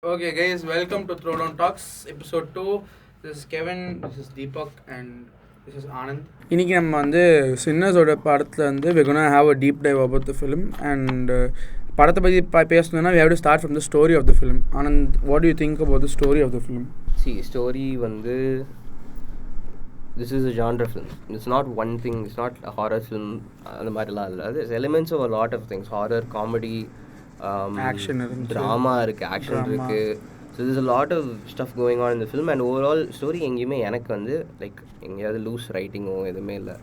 Okay, guys, welcome to Throwdown Talks, episode 2. This is Kevin, this is Deepak, and this is Anand. இன்னைக்கு நம்ம வந்து சின்னஸோட படத்தில் வந்து we're gonna have a deep dive about the film and படத்தை பற்றி பேசணும்னா we have to start from the story of the film. Anand, what do you think about the story of the film? See, story வந்து this is a genre film. It's not one thing. It's not a horror film. அந்த மாதிரிலாம் இல்லை. There's elements of a lot of things. Horror, comedy, action, drama இருக்கு, action இருக்கு. So there's a lot of stuff going on in the film and overall story எங்கேயுமே எனக்கு வந்து like எங்கேயாவது loose ரைட்டிங்கோ எதுவுமே இல்லை.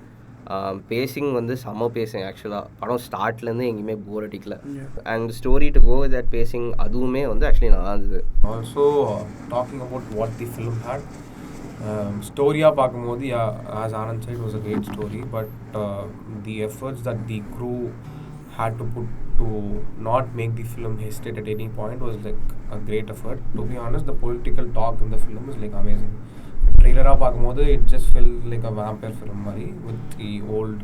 பேசிங் வந்து செம்ம பேசிங் ஆக்சுவலாக படம் ஸ்டார்ட்லேருந்து எங்கேயுமே போர் அடிக்கல and story to go that pacing அதுவுமே வந்து ஆக்சுவலி நல்லா இருந்தது. Also talking about what the film had ஸ்டோரியாக பார்க்கும்போது ஆஸ் ஆனந்த் side was a great story but the efforts that the crew had to put to not make the film hesitate at any point was like a great effort. To be honest, the political talk in the film is like amazing. Trailer பார்க்கும்போது it just felt like a vampire film மாதிரி with the old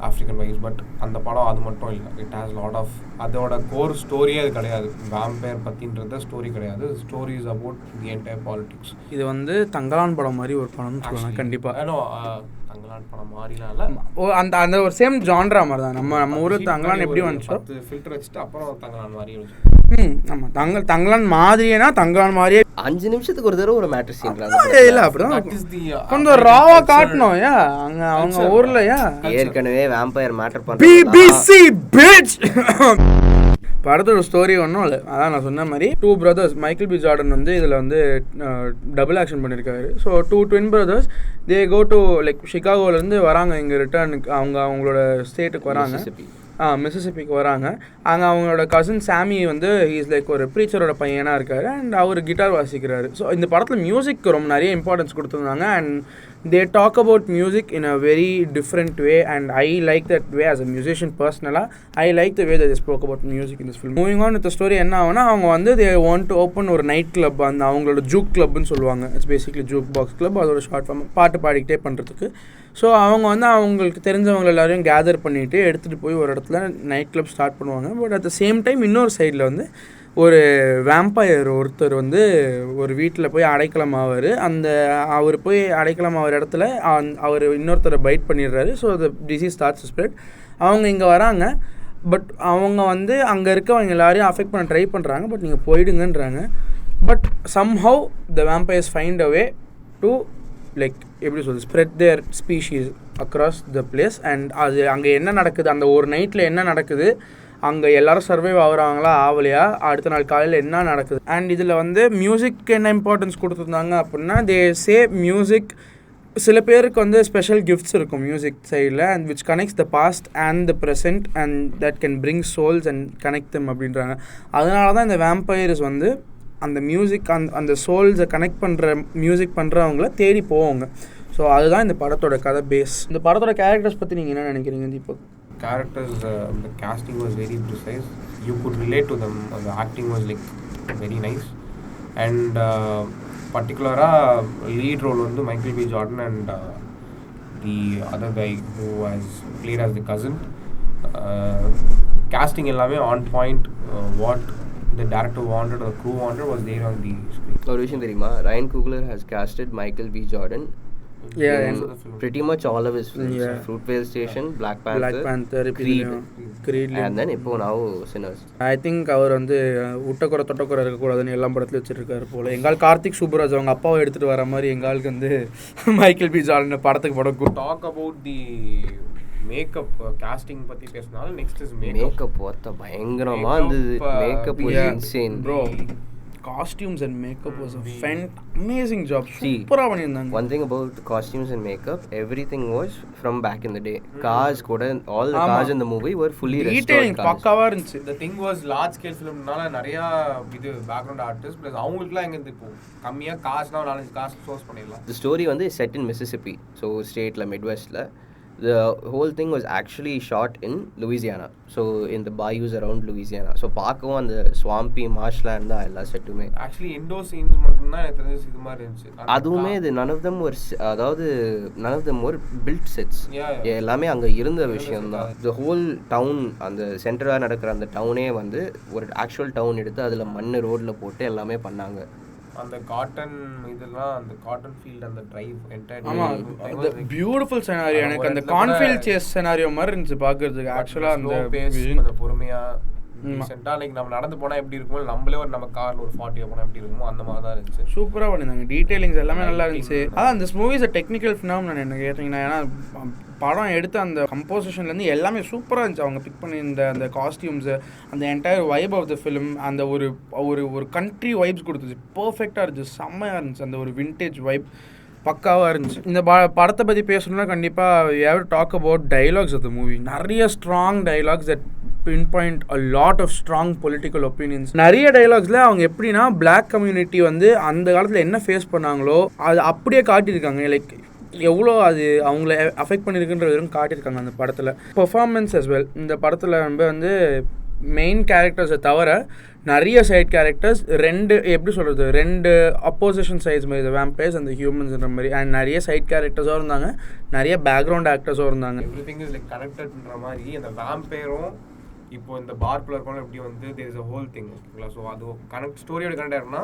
African vibes, but அந்த படம் அது மட்டும் இல்லை. It has a lot of அதோட core ஸ்டோரியே அது கிடையாது. வேம்பயர் பற்றின்றது ஸ்டோரி கிடையாது. Story is about the entire politics. இது வந்து தங்கலான் படம் மாதிரி ஒரு படம்னு சொல்லலாம் கண்டிப்பாக. தங்கலான் படம் மாதிரிலாம் இல்லை. அந்த அந்த ஒரு சேம் ஜான்ரா மாதிரி தான். நம்ம ஊர் தங்கலான் எப்படி வந்துச்சோ ஃபில்டர் வச்சுட்டு அப்புறம் தங்கலான் மாதிரி வச்சு ஆமாம் தங்கலான் மாதிரினா தங்கலான் மாதிரியே 5 நிமிஷத்துக்கு ஒரு தடவை ஒரு மேட்டர் சீன் இல்லை அப்படிதான் கொஞ்சம் ராவா காட்டணும். ஏன் அங்கே அவங்க ஊரில் ஏற்கனவே வேம்பயர் மேட்டர் பண்ண பிபிசி பிட்ச் படத்தோட ஸ்டோரி ஒன்றும் இல்லை. அதான் நான் சொன்ன மாதிரி 2 brothers மைக்கேல் பி ஜார்டன் வந்து இதில் வந்து டபுள் ஆக்ஷன் பண்ணியிருக்காரு. So 2 twin brothers they go to like ஷிகாகோலேருந்து வராங்க இங்கே ரிட்டர்னுக்கு. அவங்களோட ஸ்டேட்டுக்கு வராங்க, மிசிசிப்பிக்கு வராங்க. அங்கே அவங்களோட கசின் சாமி வந்து இஸ் லைக் ஒரு ப்ரீச்சரோட பையனாக இருக்கார் அண்ட் அவர் கிட்டார் வாசிக்கிறாரு. ஸோ இந்த படத்தில் மியூசிக் ரொம்ப நிறைய இம்பார்ட்டன்ஸ் கொடுத்துருந்தாங்க and they talk about music in a very different way and I like that way as a musician personally. I like the way that they spoke about music in this film. Moving on with the story, என்ன ஆகும்னா அவங்க வந்து they want to open ஒரு night club, அந்த அவங்களோட juke கிளப்னு சொல்லுவாங்க. It's basically juke box club. அதோட ஷார்ட் ஃபார்ம் பாட்டு பாடிக்கிட்டே பண்ணுறதுக்கு. ஸோ அவங்க வந்து அவங்களுக்கு தெரிஞ்சவங்க எல்லாரையும் கேதர் பண்ணிவிட்டு எடுத்துகிட்டு போய் ஒரு இடத்துல நைட் கிளப் ஸ்டார்ட் பண்ணுவாங்க. But at the same time இன்னொரு சைடில் வந்து ஒரு வேம்பயர் ஒருத்தர் வந்து ஒரு வீட்டில் போய் அடைக்கலம் ஆவார். அவர் போய் அடைக்கலம் ஆகிற இடத்துல அவர் இன்னொருத்தரை பைட் பண்ணிடுறாரு. So the disease starts spread. அவங்க இங்கே வராங்க. பட் அவங்க வந்து அங்கே இருக்கவங்க எல்லாரையும் அஃபெக்ட் பண்ண ட்ரை பண்ணுறாங்க. பட் நீங்கள் போயிடுங்கன்றாங்க. But somehow the vampires find a way to like எப்படி சொல்லுது spread their species across the place. And அது அங்கே என்ன நடக்குது, அந்த ஒரு நைட்டில் என்ன நடக்குது, அங்கே எல்லோரும் சர்வைவ் ஆகுறாங்களா ஆகலையா, அடுத்த நாள் காலையில் என்ன நடக்குது. அண்ட் இதில் வந்து மியூசிக் என்ன இம்பார்ட்டன்ஸ் கொடுத்துருந்தாங்க அப்படின்னா தே சே மியூசிக் சில பேருக்கு வந்து ஸ்பெஷல் கிஃப்ட்ஸ் இருக்கும் மியூசிக் சைடில் and which connects the past and the present and that can bring souls and connect them அப்படின்றாங்க. அதனால தான் இந்த வேம்பயர்ஸ் வந்து அந்த மியூசிக் அந்த சோல்ஸை கனெக்ட் பண்ணுற மியூசிக் பண்ணுறவங்கள தேடி போவாங்க. ஸோ அதுதான் இந்த படத்தோட கதை பேஸ். இந்த படத்தோட கேரக்டர்ஸ் பற்றி நீங்கள் என்ன நினைக்கிறீங்க Deepak? Characters, the casting was very precise. You could relate to them. The acting was like very nice. And particularly lead role was Michael B. Jordan and the other guy who has played as the cousin. Casting எல்லாமே on point. What the director wanted or the crew wanted was there on the screen. ஒரு விஷயம் தெரியுமா, Ryan Coogler has casted Michael B. Jordan pretty much all of his films. Fruitvale Station, Black Panther, Creed and then இப்போ now Sinners. I think அவர் வந்து உட்டக்குறை தொட்டக்குறை இருக்கக்கூடாதுன்னு எல்லா படத்துலையும் வச்சுருக்காரு போல். எங்கால் கார்த்திக் சுப்புராஜ் அவங்க அப்பாவை எடுத்துகிட்டு வர மாதிரி எங்களுக்கு வந்து மைக்கேல் பி ஜார்டன் படத்துக்கு படம். Talk about the makeup casting பற்றி பேசினாலும் நெக்ஸ்ட் இஸ் மேக்கப் ஒருத்த பயங்கரமாக இருந்தது. Makeup was insane bro. Costumes and makeup was a amazing job. சூப்பரா பண்ணிருந்தாங்க. One thing about costumes and makeup, everything was from back in the day. Cars கூட all the cars in the movie were fully restored cars. பக்காவா இருந்துச்சு. The thing was large scale filmனால நிறைய இது background artist plus அவங்களுக்குலாம் எங்க இருந்து இப்போ கம்மியா காசுனா 4-5 காசு சோர்ஸ் பண்ணிடலாம். The story வந்து set in Mississippi, so stateல Midwestல. the whole thing was actually shot in Louisiana, so in the bayous around Louisiana. So பார்க்கவும் அந்த swampy marshland தான் எல்லா செட்டுமே. Actually indoor scenes மட்டும் தான் எனக்கு தெரிஞ்சு இது மாதிரி இருந்துச்சு. அதுவுமே இது none of them were அதாவது none of them were built sets. எல்லாமே அங்க இருந்த விஷயம் தான். The whole town அந்த சென்டரா நடக்கிற அந்த டவுனே வந்து ஒரு ஆக்சுவல் டவுன் எடுத்து அதுல மண்ணு ரோட்ல போட்டு எல்லாமே பண்ணாங்க. அந்த காட்டன் இதெல்லாம் அந்த காட்டன் ஃபீல்ட் அந்த டிரைவ் என்டையர் அந்த பியூட்டிஃபுல் சினாரியோ எனக்கு அந்த கான்ஃபீல்ட் சேஸ் சினாரியோ மாதிரி இருந்துச்சு பார்க்கிறதுக்கு. ஆக்சுவலாக அந்த கொஞ்சம் பொறுமையாக ரீசெண்டாக லைக் நம்ம நடந்து போனால் எப்படி இருக்குமோ நம்மளே ஒரு நம்ம காரில் ஒரு 40 போனால் எப்படி இருக்குமோ அந்த மாதிரி தான் இருந்துச்சு. சூப்பராக பண்ணியிருந்தாங்க. டீட்டெயிலிங்ஸ் எல்லாமே நல்லா இருந்துச்சு. அதான் அந்த மூவிஸ் டெக்னிக்கல் ஃபினாம் நான் என்ன கேட்டிங்கன்னா, ஏன்னா படம் எடுத்து அந்த கம்போசிஷன்லேருந்து எல்லாமே சூப்பராக இருந்துச்சு. அவங்க பிக் பண்ணியிருந்த அந்த காஸ்டியூம்ஸு, அந்த entire vibe of the film, அந்த ஒரு ஒரு ஒரு கண்ட்ரி வைப்ஸ் கொடுத்துச்சு. பர்ஃபெக்டாக இருந்துச்சு, செம்மையாக இருந்துச்சு. அந்த ஒரு விண்டேஜ் வைப் பக்காவாக இருந்துச்சு. இந்த படத்தை பற்றி பேசணும்னா கண்டிப்பாக we have to talk about dialogues of the movie. நிறைய strong dialogues that pinpoint a lot of strong political opinions. நிறைய டைலாக்ஸில் அவங்க எப்படின்னா பிளாக் கம்யூனிட்டி வந்து அந்த காலத்தில் என்ன ஃபேஸ் பண்ணாங்களோ அது அப்படியே காட்டியிருக்காங்க. லைக் எவ்வளோ அது அவங்கள அஃபெக்ட் பண்ணியிருக்குன்ற வரைக்கும் காட்டியிருக்காங்க அந்த படத்தில். Performance as well. இந்த படத்தில் நம்ம வந்து மெயின் கேரக்டர்ஸை தவிர நிறைய சைட் கேரக்டர்ஸ் ரெண்டு அப்போசிஷன் சைட்ஸ் மாதிரி வேம்பயர்ஸ் அந்த ஹியூமன்ஸ்ன்ற மாதிரி அண்ட் நிறைய சைட் கேரக்டர்ஸும் இருந்தாங்க, நிறைய பேக்ரவுண்ட் ஆக்டர்ஸும் இருந்தாங்க. எவ்ரிதிங் இஸ் லைக் கனெக்டட்ன்ற மாதிரி அந்த வேம்பயரும் இப்போ இந்த பார்க்குள்ள இருக்கணும் எப்படி வந்து there is a whole thing. ஓகேங்களா? ஸோ அது கனெக்ட் ஸ்டோரியோட கனெக்ட் ஆகிருக்குன்னா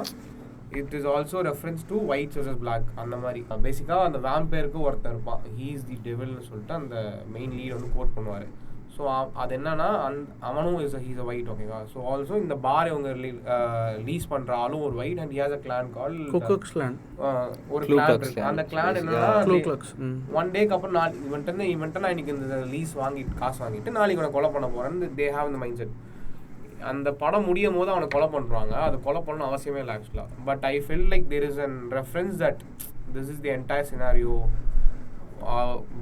it is also reference to white versus black. அந்த மாதிரி பேசிக்காக அந்த வேம்பயருக்கு ஒருத்தர் இருப்பான், ஹீ இஸ் தி டெவில்னு சொல்லிட்டு அந்த மெயின் லீட் வந்து கோட் பண்ணுவார். ஸோ அது என்னன்னா அவனும் ஹீஸ் அ ஒயிட். ஓகேவா? ஸோ ஆல்சோ இந்த பார் இவங்க லீஸ் பண்ணுற ஆளும் ஒரு white and he has a clan call ஒரு கிளான் இருக்கு. அந்த கிளான் என்னன்னா ஒன் டேக்கு அப்புறம் இவன்ட்டு நான் இன்னைக்கு இந்த லீஸ் காசு வாங்கிட்டு நாளைக்கு அவனை கொலை பண்ண போறேன்னு தே ஹேவ் இந்த மைண்ட் செட். அந்த படம் முடியும் போது அவனை கொலை பண்ணுறாங்க. அது கொலை பண்ணணும் அவசியமே இல்லை ஆக்சுவலாக. But I feel like there is an reference that this is the entire scenario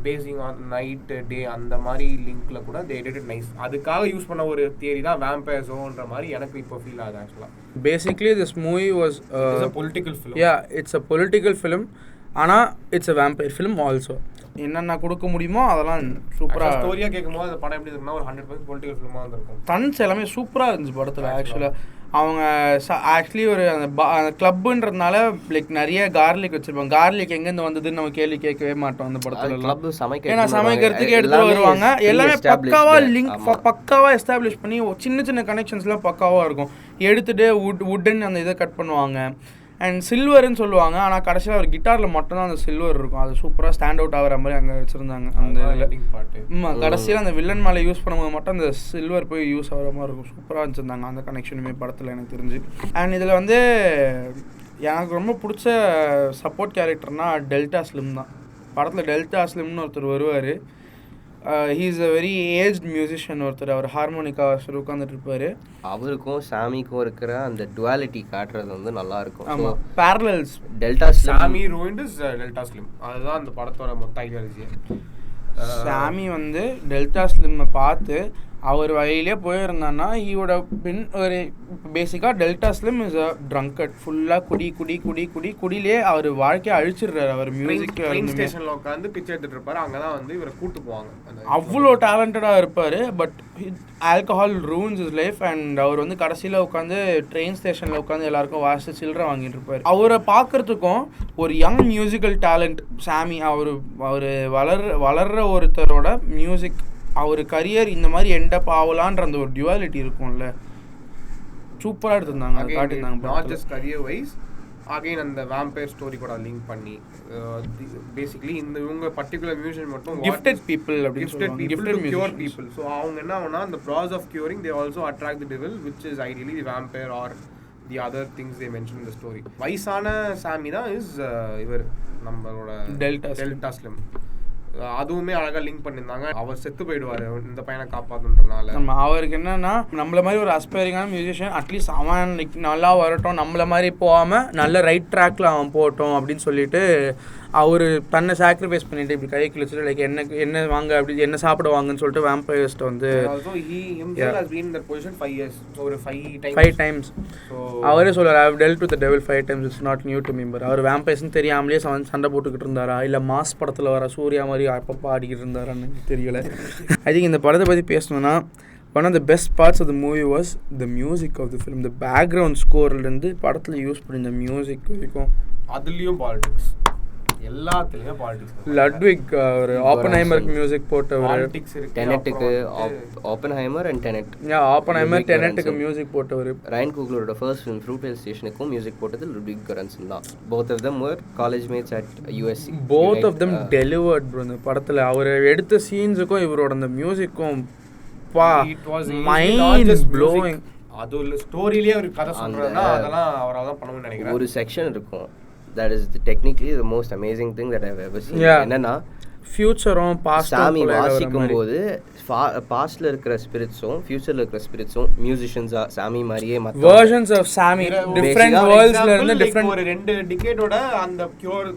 pacing on night day அந்த மாதிரி லிங்க்ல கூட தே டிட் இட் நைஸ். அதுக்காக யூஸ் பண்ண ஒரு தியரி தான் வேம்பயர்ஸோன்ற மாதிரி எனக்கு இப்போ ஃபீல் ஆகுது ஆக்சுவலாக. Basically this movie was political film. It's a political film. ஆனால் it's a vampire film also. என்னென்ன கொடுக்க முடியுமோ அதெல்லாம் சூப்பராக ஸ்டோரியாக கேட்கும்போது அந்த படம் எப்படி இருக்குன்னா ஒரு 100% பொலிட்டிக்கல் ஃபிலிமாக இருந்திருக்கும். டன்ஸ் எல்லாமே சூப்பராக இருந்துச்சு படத்தில். ஆக்சுவலாக அவங்க ஆக்சுவலி ஒரு அந்த கிளப்புன்றதுனால லைக் நிறைய கார்லிக் வச்சிருப்பாங்க. கார்லிக் எங்கேருந்து வந்ததுன்னு நம்ம கேள்வி கேட்கவே மாட்டோம் அந்த படத்துல. ஏன்னா சமைக்கிறதுக்கு எடுத்துட்டு வருவாங்க. எல்லாமே பக்காவா எஸ்டாப்ளிஷ் பண்ணி சின்ன சின்ன கனெக்ஷன்ஸ்லாம் பக்காவாக இருக்கும். எடுத்துட்டு வுட்டுன்னு அந்த இதை கட் பண்ணுவாங்க. அண்ட் சில்வர்னு சொல்லுவாங்க, ஆனால் கடைசியில் ஒரு கிட்டாரில் மட்டும்தான் அந்த சில்வர் இருக்கும். அது சூப்பராக ஸ்டாண்ட் அவுட் ஆகிற மாதிரி அங்கே வச்சுருந்தாங்க அந்த இதில். கடைசியில் அந்த வில்லன் மேலே யூஸ் பண்ணும்போது மட்டும் அந்த சில்வர் போய் யூஸ் ஆகிற மாதிரி இருக்கும். சூப்பராக வச்சுருந்தாங்க அந்த கனெக்ஷனுமே படத்தில் எனக்கு தெரிஞ்சு. அண்ட் இதில் வந்து எனக்கு ரொம்ப பிடிச்ச சப்போர்ட் கேரக்டர்னால் டெல்டா ஸ்லிம் தான். படத்தில் டெல்டா ஸ்லிம்னு ஒருத்தர் வருவார். He is a very aged musician ஒருத்தர். அவர் ஹார்மோனிக்கா வச்சுட்டு உட்காந்துட்டு இருப்பார். அவருக்கும் சாமிக்கும் இருக்கிற அந்த டுவாலிட்டி காட்டுறது வந்து நல்லா இருக்கும். ஆமாம், பேரலல்ஸ். டெல்டா சாமி ரூயின்ட் இஸ் டெல்டா ஸ்லிம். அதுதான் அந்த படத்தோட மொத்த ஐடியாலஜி. சாமி வந்து டெல்டா ஸ்லிம்மை பார்த்து அவர் வழியிலே போயிருந்தான்னா ஈவோட பின் ஒரு பேசிக்காக delta slim is a trunked. ஃபுல்லாக குடியிலே அவர் வாழ்க்கையை அழிச்சிடுறாரு. அவர் மியூசிக் ஸ்டேஷனில் உட்காந்து பிச்சை எடுத்துட்டு இருப்பாரு. அங்கே தான் வந்து இவரை கூட்டு போவாங்க. அவ்வளோ டேலண்டடாக இருப்பார். But alcohol ruins is life. And அவர் வந்து கடைசியில் உட்காந்து ட்ரெயின் ஸ்டேஷனில் உட்காந்து எல்லாருக்கும் வாசித்து சில்லறை வாங்கிட்டு இருப்பார். அவரை பார்க்குறதுக்கும் ஒரு யங் மியூசிக்கல் டேலண்ட் சாமி. அவர் வளர்ற ஒருத்தரோட மியூசிக் அவர் கரியர் இந்த மாதிரி எண்டப் ஆகலான்ற அந்த ஒரு டியூவாலிட்டி இருக்கும்ல, சூப்பராக எடுத்திருந்தாங்க, காட்டியிருந்தாங்க. Not just career wise, again அந்த வேம்பயர் ஸ்டோரி கூட லிங்க் பண்ணி பேசிக்கலி இந்த இவங்க பர்டிகுலர் மியூசியம் மட்டும் கிஃப்டட் பீப்புள் அப்படின்னு சொல்லுவாங்க. Gifted cure people. ஸோ அவங்க என்ன ஆகுனா அந்த process of curing they also attract the devil which is ideally the vampire or the other things they mention in the story. வயசான சாமி தான் இஸ் இவர் நம்மளோட டெல்டா ஸ்லிம். அதுவுமே அழகாக லிங்க் பண்ணியிருந்தாங்க. அவர் செத்து போயிடுவார் இந்த பையனை காப்பாற்றுன்றனால. நம்ம அவருக்கு என்னன்னா நம்மள மாதிரி ஒரு அஸ்பைரிங்கான மியூசிஷியன் அட்லீஸ்ட் அவன் நல்லா வரட்டும், நம்மள மாதிரி போகாமல் நல்ல ரைட் ட்ராக்ல அவன் போகட்டும் அப்படின்னு சொல்லிட்டு அவர் தன்னை சாக்ரிஃபைஸ் பண்ணிட்டு இப்படி கை கிழிச்சிட்டு லைக் என்ன வாங்க அப்படி என்ன சாப்பிடுவாங்கன்னு சொல்லிட்டு வேம்பயர்ஸ்ட் வந்து 5 times அவரே சொல்றாரு, I've dealt with the devil 5 times, it's not new to me. அவர் வேம்பயர்ஸ்னு தெரியாமலே சண்டை போட்டுக்கிட்டு இருந்தாரா, இல்லை மாஸ் படத்தில் வர சூர்யா மாதிரி அப்போ பாடிக்கிட்டு இருந்தாரான்னு தெரியல. ஐ திங்க் இந்த படத்தை பற்றி பேசணுன்னா one of the best parts of the movie was the music of the film. The background ஸ்கோர்லேருந்து படத்தில் யூஸ் பண்ணியிருந்த மியூசிக் வரைக்கும் அதுலேயும் பாலிடிக்ஸ், எல்லாத்துலேயும் பாலிடிக்ஸ். லட்விக் ஒரு ஆப்பன்ஹைமர் மியூசிக் போட்டவர், டெனட்டுக்கு ஆப்பன்ஹைமர் அண்ட் டெனட், ஆப்பன்ஹைமர் டெனட்டுக்கு மியூசிக் போட்டவர். ரயன் கூக்லரோட ஃபர்ஸ்ட் ஃபிலிம் த்ரூடவுன் ஸ்டேஷனுக்கும் மியூசிக் போட்டது லுட்விக் கரன்சன் தான். Both of them were college mates at USC. Both of them delivered bro. இந்த படத்தில் அவர் எடுத்த சீன்ஸுக்கும் இவரோட அந்த மியூசிக்கும் மைண்ட் ப்ளோயிங். அது ஸ்டோரியிலே ஒரு கதை சொல்றதுன்னா அதெல்லாம் அவரால் தான் பண்ணணும்னு நினைக்கிறேன். ஒரு செக்ஷன் இருக்கும், that is technically the most amazing thing that I've ever seen. என்னன்னா ஃபியூச்சரும் பாஸ்டும் சாமி வாசிக்கும்போது பாஸ்ட்ல இருக்கிற ஸ்பிரிட்ஸும் ஃபியூச்சர்ல இருக்கிற ஸ்பிரிட்ஸும் மியூசிஷியன்ஸா சாமி மாதிரியே மற்ற வெர்ஷன்ஸ் ஆஃப் சாமி டிஃபரண்ட் வேர்ல்ட்ஸ்ல இருந்து டிஃபரண்ட் ஒரு ரெண்டு டிகேடோட அந்த கியூர்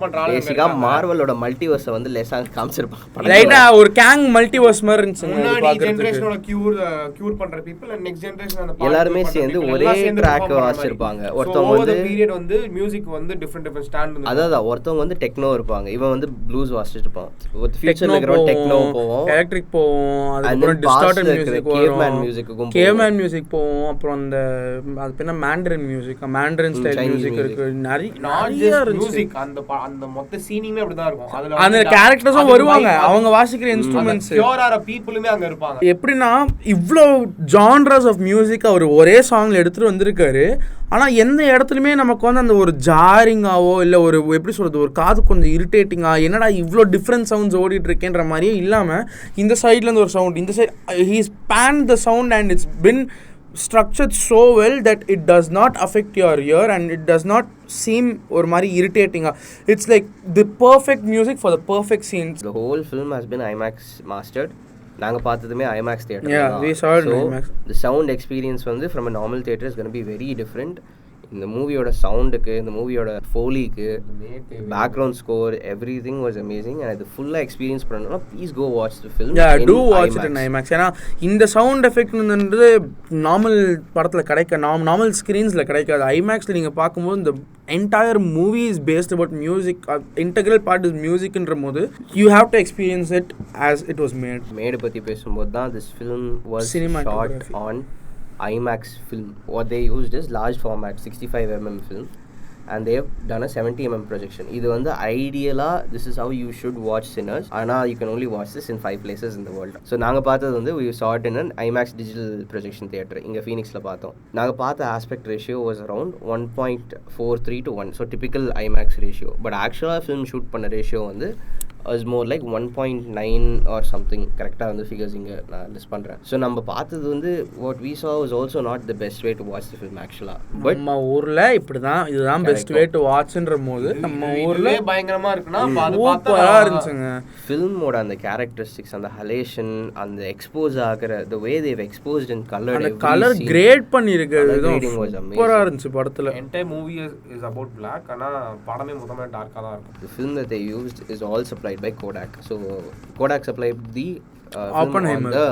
பண்றாங்க. பேசிக்கா மார்வலோட மல்டிவர்ஸ் வந்து லேசா காமிச்சிருப்பாங்க. ரைட்டா ஒரு கேங் மல்டிவர்ஸ் மாதிரி இருந்துச்சு. முன்னாடி ஜெனரேஷனோட கியூர் பண்ற பீப்பிள் அண்ட் நெக்ஸ்ட் ஜெனரேஷன் அந்த எல்லாரும் சேர்ந்து ஒரே ட்ராக் வாசிச்சிருப்பாங்க. ஒருத்தவங்க வந்து பீரியட் வந்து மியூசிக் வந்து டிஃபரண்ட் ஸ்டாண்ட் வந்து அதான் ஒருத்தவங்க வந்து டெக்னோ இருப்பாங்க, இவன் வந்து ப்ளூஸ் வாசிச்சிட்டு இருப்பான். ஒரு ஃபியூச்சர்ல இருக்கிற டெக்னோ போவோம், எலக்ட்ரிக் போவோம், அதுக்கப்புறம் டிஸ்டார்டட் மியூசிக் வரும், கேவ்மேன் மியூசிக் போவோம், அப்புறம் அந்த அது பேர் மேண்டரின் மியூசிக், மேண்டரின் ஸ்டைல் மியூசிக் இருக்கு. நிறைய மியூசிக் அந்த மொத்த சீனிங்மே அப்படிதான் இருக்கும். அதுல அந்த கேரக்டர்ஸும் வருவாங்க, அவங்க வாசிக்கிற இன்ஸ்ட்ருமெண்ட்ஸ் பியூரான பீப்புளுமே அங்க இருப்பாங்க. எப்படின்னா இவ்வளோ ஜான்ரஸ் ஆஃப் மியூசிக் அவர் ஒரே சாங்ல எடுத்துட்டு வந்திருக்காரு. ஆனால் எந்த இடத்துலையுமே நமக்கு வந்து அந்த ஒரு ஜாரிங்காவோ இல்லை ஒரு எப்படி சொல்கிறது ஒரு காது கொஞ்சம் இரிட்டேட்டிங்காக என்னடா இவ்வளோ டிஃப்ரெண்ட் சவுண்ட்ஸ் ஓடிட்டு இருக்கேன்ற மாதிரியே இல்லாமல் இந்த சைட்லேருந்து ஒரு சவுண்ட், இந்த side he span the sound and it's been structured so well that it does not affect your ear and it does not seem ஒரு மாதிரி irritating. It's like the perfect music for the perfect scenes. The whole film has been IMAX mastered. நாங்க பார்த்ததுமே IMAX theater. Yeah, we saw it in IMAX. The sound experience வந்து from a normal theater is going to be very different. இந்த மூவியோட சவுண்டுக்கு, இந்த மூவியோட ஃபோலிக்கு, background score, everything was amazing. And இது ஃபுல்லாக எக்ஸ்பீரியன்ஸ் பண்ணணும்னா please go watch the film. To watch it in IMAX. ஏன்னா இந்த சவுண்ட் எஃபெக்ட்ன்றது நார்மல் படத்தில் நார்மல் ஸ்க்ரீன்ஸில் கிடைக்காது. ஐமேக்ஸில் நீங்கள் பார்க்கும்போது இந்த entire movie is based about music. Integral part is music ன்ற போது you have to experience it as it was made. பற்றி பேசும்போது தான் this film was shot on IMAX film. What they used is large format 65mm film and they have done a 70mm projection. இது வந்து ஐடியலா this is how you should watch Sinners. ஆனா you can only watch this in 5 places in the world. So நாங்க பார்த்தது வந்து we saw it in an IMAX digital projection theater இங்க ஃபீனிக்ஸ்ல பார்த்தோம். நாங்க பார்த்த aspect ratio was around 1.43 to 1. So typical IMAX ratio. But actually film shoot பண்ண ratio வந்து is more like 1.9 or something. கரெக்டாக வந்து ஃபிகர்ஸ் இங்கே நான் லிஸ்ட் பண்ணுறேன். ஸோ நம்ம பார்த்தது வந்து what we saw was also not the best way to watch the film actually. But நம்ம ஊரில் இப்படி தான் இதுதான் பெஸ்ட் வே டு வாட்ச்ன்ற போது நம்ம ஊரில் பயங்கரமாக இருக்குன்னா சூப்பராக இருந்துச்சுங்க. ஃபில்மோட அந்த கேரக்டரிஸ்டிக்ஸ், அந்த ஹலேஷன், அந்த எக்ஸ்போஸ் ஆகிற the way they've exposed and colored, அந்த கலர் கிரேட் பண்ணியிருக்கிறது சூப்பராக இருந்துச்சு படத்தில். Entire movie is about black, ஆனால் படமே மொத்தமாக டார்க்காக தான் இருக்கும். The film that they used is all supplied by Kodak. So Kodak supplied the film on the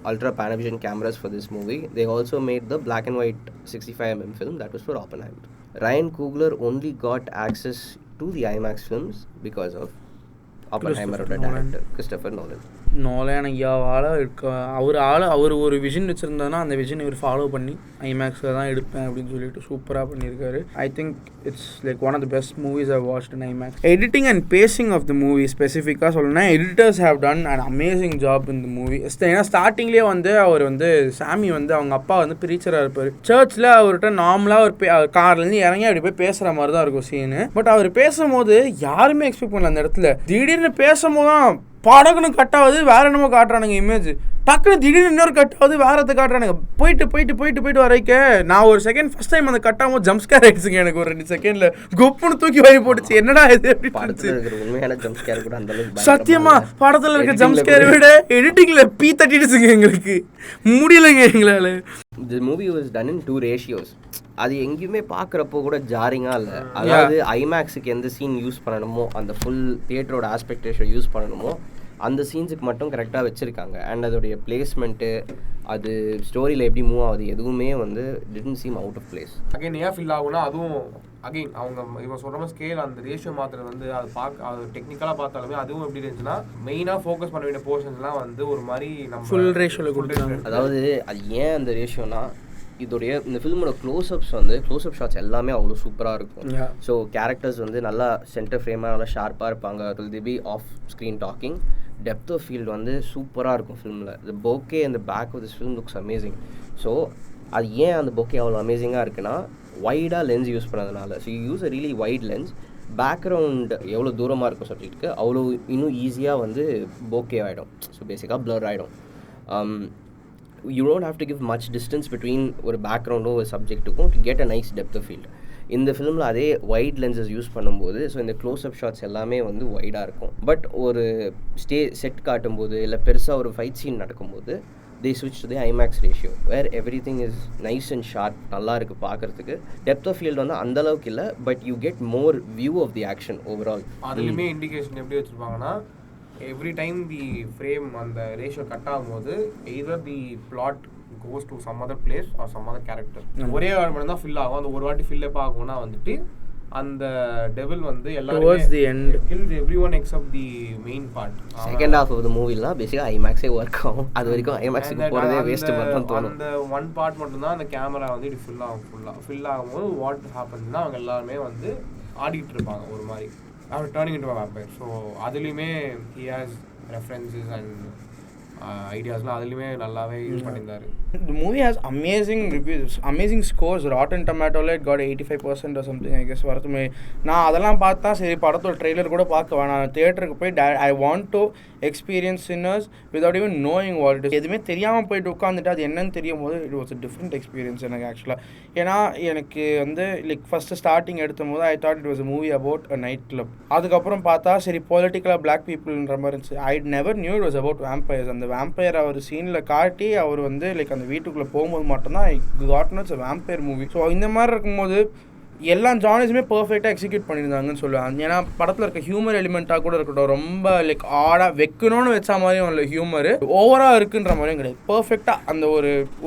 ultra Panavision cameras for this movie. They also made the black and white 65mm film that was for Oppenheimer. Ryan Coogler only got access to the IMAX films because of Oppenheimer director Christopher Nolan. நோலான ஐயாவால் இருக்க அவர் ஒரு vision வச்சுருந்தாருன்னா அந்த vision இவர் follow பண்ணி ஐமேக்ஸில் தான் எடுப்பேன் அப்படின்னு சொல்லிட்டு சூப்பராக பண்ணியிருக்காரு. I think it's like one of the best movies I watched in IMAX. Editing and pacing of the movie ஸ்பெசிஃபிக்காக சொல்லணும்னா editors have done and amazing job in the movie. ஏன்னா ஸ்டார்டிங்லேயே வந்து அவர் வந்து சாமி வந்து அவங்க அப்பா வந்து ப்ரீச்சராக இருப்பார். சர்ச்சில் அவர்கிட்ட நார்மலாக ஒரு கார்லேருந்து இறங்கி அப்படி போய் பேசுகிற மாதிரி தான் இருக்கும் சீனு. பட் அவர் பேசும்போது யாருமே எக்ஸ்பெக்ட் பண்ணல அந்த இடத்துல. திடீர்னு பேசும்போது தான் படகுன்னு கட்டாவது வேற என்னமோ காட்டுறானுங்க இமேஜ், டக்குன்னு திடீர்னு இன்னொரு கட்டாவது வேற எதை காட்டுறானுங்க. போயிட்டு வரைக்க நான் ஒரு செகண்ட் ஃபர்ஸ்ட் டைம் அந்த கட்டாமல் ஜம்ஸ்கேர் ஆயிடுச்சுங்க. எனக்கு ஒரு 2 செகண்ட்ல குப்புன்னு தூக்கி வாங்கி போட்டுச்சு. என்னடா இது சத்தியமா படத்துல இருக்க ஜம்ஸ்கேரை விட எடிட்டிங்ல பீ தட்டிடுச்சுங்க. எங்களுக்கு முடியலைங்க எங்களால. The movie was done in 2 ratios. அது எங்கேயுமே பார்க்குறப்போ கூட ஜாரிங்காக இல்லை. அதாவது ஐமேக்ஸுக்கு எந்த சீன் யூஸ் பண்ணணுமோ, அந்த ஃபுல் தியேட்டரோட ஆஸ்பெக்ட் ரேஷியோ யூஸ் பண்ணணுமோ அந்த சீன்ஸுக்கு மட்டும் கரெக்டாக வச்சுருக்காங்க. அண்ட் அதோடைய பிளேஸ்மெண்ட்டு, அது ஸ்டோரியில் எப்படி மூவ் ஆகுது, எதுவுமே வந்து didn't seem out of place. Again ஏன் ஃபீல் ஆகுனா அதுவும் அகெயின் அவங்க இவன் சொல்கிற மாதிரி ஸ்கேல் அந்த ரேஷியோ மாத்திரம் வந்து அது டெக்னிக்கலாக பார்த்தாலுமே அதுவும் எப்படி இருந்துச்சுன்னா மெயினாக ஃபோக்கஸ் பண்ண வேண்டிய போர்ஷன்ஸ்லாம் வந்து ஒரு மாதிரி நம்ம ஃபுல் ரேஷியோவில் கொடுத்தாங்க. அதாவது அது ஏன் அந்த ரேஷியோனா இதோடைய இந்த ஃபிலிமோட க்ளோஸ்அப்ஸ் வந்து க்ளோஸ்அப் ஷாட்ஸ் எல்லாமே அவ்வளோ சூப்பராக இருக்கும். ஸோ கேரக்டர்ஸ் வந்து நல்லா சென்டர் ஃப்ரேமாக நல்லா ஷார்ப்பாக இருப்பாங்க. Will the B of screen talking. Depth of field வந்து சூப்பராக இருக்கும் ஃபிலிமில். த போக்கே அந்த back of this film looks amazing. So அது ஏன் அந்த போக்கே அவ்வளோ அமேசிங்காக இருக்குன்னா வைடாக லென்ஸ் யூஸ் பண்ணதுனால. So you use a really wide lens. Background எவ்வளோ தூரமாக இருக்கும் சப்ஜெக்ட்டுக்கு அவ்வளோ இன்னும் ஈஸியாக வந்து போக்கே ஆகிடும். ஸோ பேசிக்காக ப்ளர் ஆகிடும். You don't have to give much distance between ஒரு பேக்ரவுண்டும் ஒரு சப்ஜெக்ட்டுக்கும் to get a nice depth of field. இந்த ஃபிலிமில் அதே வைட் லென்சஸ் யூஸ் பண்ணும்போது ஸோ இந்த க்ளோஸ்அப் ஷாட்ஸ் எல்லாமே வந்து வைடாக இருக்கும். பட் ஒரு செட் காட்டும்போது இல்லை பெருசாக ஒரு ஃபைட் சீன் நடக்கும்போது they switch to the IMAX ratio where everything is nice and sharp. நல்லா இருக்குது பார்க்குறதுக்கு. டெப்த் ஆஃப் ஃபீல்டு வந்து அந்தளவுக்கு இல்லை, but you get more view of the action overall. அதுலேயுமே இண்டிகேஷன் எப்படி வச்சுருப்பாங்கன்னா எவ்ரி டைம் தி ஃப்ரேம் அந்த ரேஷியோ கட் ஆகும்போது either the plot goes to some other place or some other character. ஒரே வாட்டி மட்டும் தான் ஃபில் ஆகும். அந்த ஒரு வாட்டி ஃபில் எப்போ ஆகும்னா வந்துட்டு அந்த டெவில் வந்து எல்லாரும் kills everyone except the main part. Second half of the மூவிலாம் பேசிக்கா ஐமேக்ஸே ஒர்க் ஆகும். அது வரைக்கும் ஐமேக்ஸ்க்கு போறதே வேஸ்ட் மட்டும் தோணும். அந்த ஒன் பார்ட் மட்டும் தான் அந்த கேமரா வந்து இது ஃபில் ஆகும்போது வாட் ஹேப்பன்ஸ்னா அவங்க எல்லாருமே வந்து ஆடிட்டு இருப்பாங்க ஒரு மாதிரி. அவர் turning into a vampire. So அதுலேயுமே ஹி ஹேஸ் ரெஃபரன்சஸ் அண்ட் ஐடியாஸ்லாம் அதுலேயுமே நல்லாவே யூஸ் பண்ணியிருந்தாரு. The movie has amazing reviews, amazing scores. Rotten Tomatoes it got 85% or something, I guess. வரதுமே நான் அதெல்லாம் பார்த்தா சரி படத்தோட ட்ரெய்லர் கூட பார்க்க வேணாம், தியேட்டருக்கு போய் I want to experience sinners without even knowing what it is. எதுவுமே தெரியாமல் போயிட்டு உட்காந்துட்டு அது என்னன்னு தெரியும் போது it was a different experience எனக்கு ஆக்சுவலாக. ஏன்னா எனக்கு வந்து லைக் ஃபஸ்ட்டு ஸ்டார்டிங் எடுத்தும் போது I thought it was a movie about a night club. அதுக்கப்புறம் பார்த்தா சரி பொலிட்டிக்கலாக பிளாக் பீப்புள்ன்ற மாதிரி இருந்துச்சு. I never knew it was about vampires. அந்த வேம்பயர் அவர் சீனில் காட்டி அவர் வந்து லைக் அந்த வீட்டுக்குள்ளே போகும்போது மட்டும்தான் I got know it's a vampire movie. So இந்த மாதிரி இருக்கும்போது எல்லா ஜானர்ஸுமே பர்ஃபெக்டாக எக்ஸிக்யூட் பண்ணியிருந்தாங்கன்னு சொல்லுவாங்க. ஏன்னா படத்தில் இருக்க ஹியூமர் எலிமெண்ட்டாக கூட இருக்கட்டும், ரொம்ப லைக் ஆடாக வைக்கணும்னு வச்சா மாதிரியும் இல்லை, ஹியூமர் ஓவராக இருக்குன்ற மாதிரியும் கிடையாது. பர்ஃபெக்டாக அந்த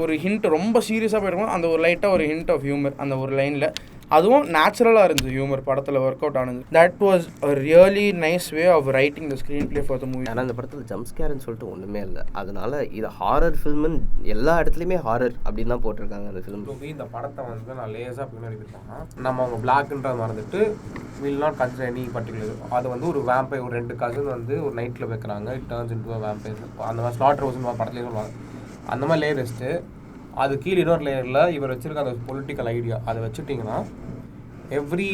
ஒரு ஹிண்ட் ரொம்ப சீரியஸாக போயிருக்கும், அந்த ஒரு லைட்டாக ஒரு ஹிண்ட் ஆஃப் ஹியூமர் அந்த ஒரு லைனில், அதுவும் நேச்சுரலாக இருந்துச்சு ஹியூமர் படத்தில் ஒர்க் அவுட் ஆனது. That was a really nice way of writing the screenplay for the movie. ஆனால் அந்த படத்தில் ஜம்ப்ஸ்கேர்னு சொல்லிட்டு ஒன்றுமே இல்லை. அதனால இது ஹாரர் ஃபில்முன்னு எல்லா இடத்துலையுமே ஹாரர் அப்படின்னு தான் போட்டிருக்காங்க அந்த ஃபிலிம். இந்த படத்தை வந்து நான் லேஸாக பின்னாடி இருக்காங்க நம்ம அவங்க பிளாக்ன்றதை மறந்துட்டு will not consider any particular. அது வந்து ஒரு வேம்பயர், ஒரு 2 கசின் வந்து ஒரு நைட்டில் வைக்கிறாங்க, it turns into a vampire. அந்த மாதிரி ஸ்லாட்டர் ஹவுஸ்னு படத்துலேயே சொல்லுவாங்க. அந்த மாதிரி லேயர் வச்சுட்டு அது கீழே இன்னொரு லேயரில் இவர் வச்சுருக்க அந்த பொலிட்டிக்கல் ஐடியா அதை வச்சுட்டிங்கன்னா every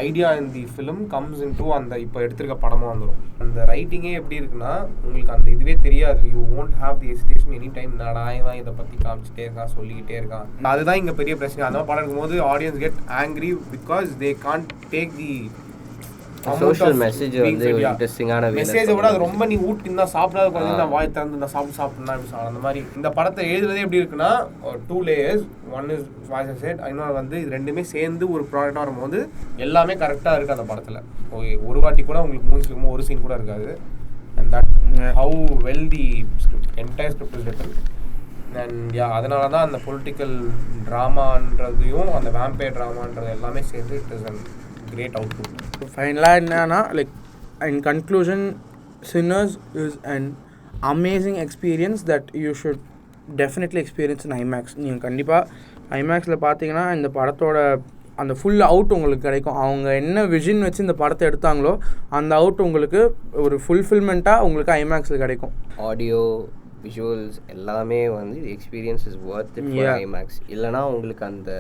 idea in the film comes into அந்த இப்போ எடுத்திருக்க படமாக வந்துடும். அந்த ரைட்டிங்கே எப்படி இருக்குன்னா உங்களுக்கு அந்த இதுவே தெரியாது. You won't have the hesitation any time. நடாயவன் இதை பற்றி காமிச்சிட்டே இருக்கான், சொல்லிக்கிட்டே இருக்கான். அதுதான் இங்கே பெரிய பிரச்சனை. அந்த மாதிரி படம் இருக்கும்போது audience get angry because they can't take the social message வந்து இன்ட்ரெஸ்டிங்கான மெசேஜை விட அது ரொம்ப நீ ஊட்டினா சாப்பிடாத குழந்தை நான் வாய் திறந்து நான் சாப்பிட்னா அந்த மாதிரி. இந்த படத்தை எழுதுறதே எப்படி இருக்குன்னா 2 layers. One is voice and set, இன்னொரு வந்து இது ரெண்டுமே சேர்ந்து ஒரு ப்ராடக்டாக வரும்போது எல்லாமே கரெக்டாக இருக்குது அந்த படத்தில். ஒரு வாட்டி கூட உங்களுக்கு மூவிஸ்க்கு ஒரு சீன் கூட இருக்காது. And that how well the script entire script is written. And அதனால தான் அந்த பொலிட்டிக்கல் ட்ராமான்றதையும் அந்த வேம்பயர் ட்ராமான்றது எல்லாமே சேர்ந்து it is an great output. ஃபைனலாக என்னன்னா like in conclusion, Sinners is an amazing experience that you should definitely experience in IMAX. நீங்கள் கண்டிப்பாக ஐமேக்ஸில் பார்த்தீங்கன்னா இந்த படத்தோட அந்த ஃபுல் அவுட் உங்களுக்கு கிடைக்கும். அவங்க என்ன விஷன் வச்சு இந்த படத்தை எடுத்தாங்களோ அந்த அவுட் உங்களுக்கு ஒரு ஃபுல்ஃபில்மெண்ட்டாக உங்களுக்கு ஐமேக்ஸில் கிடைக்கும். ஆடியோ விஷுவல்ஸ் எல்லாமே வந்து experience is worth it for IMAX. இல்லைனா உங்களுக்கு அந்த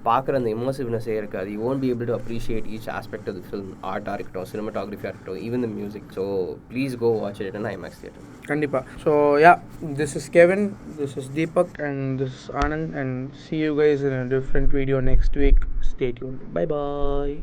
பார்க்குற அந்த இமர்சிவ்னஸே இருக்காது. You won't be able to appreciate each aspect of the film. ஆர்ட்டாக இருக்கட்டும், சினிமாட்டோகிராஃபியாக இருக்கட்டும், even the music. So please go watch it in IMAX theatre. கண்டிப்பாக. So yeah, this is Kevin, this is Deepak and this is Anand, and see you guys in a different video next week. Stay tuned. Bye bye.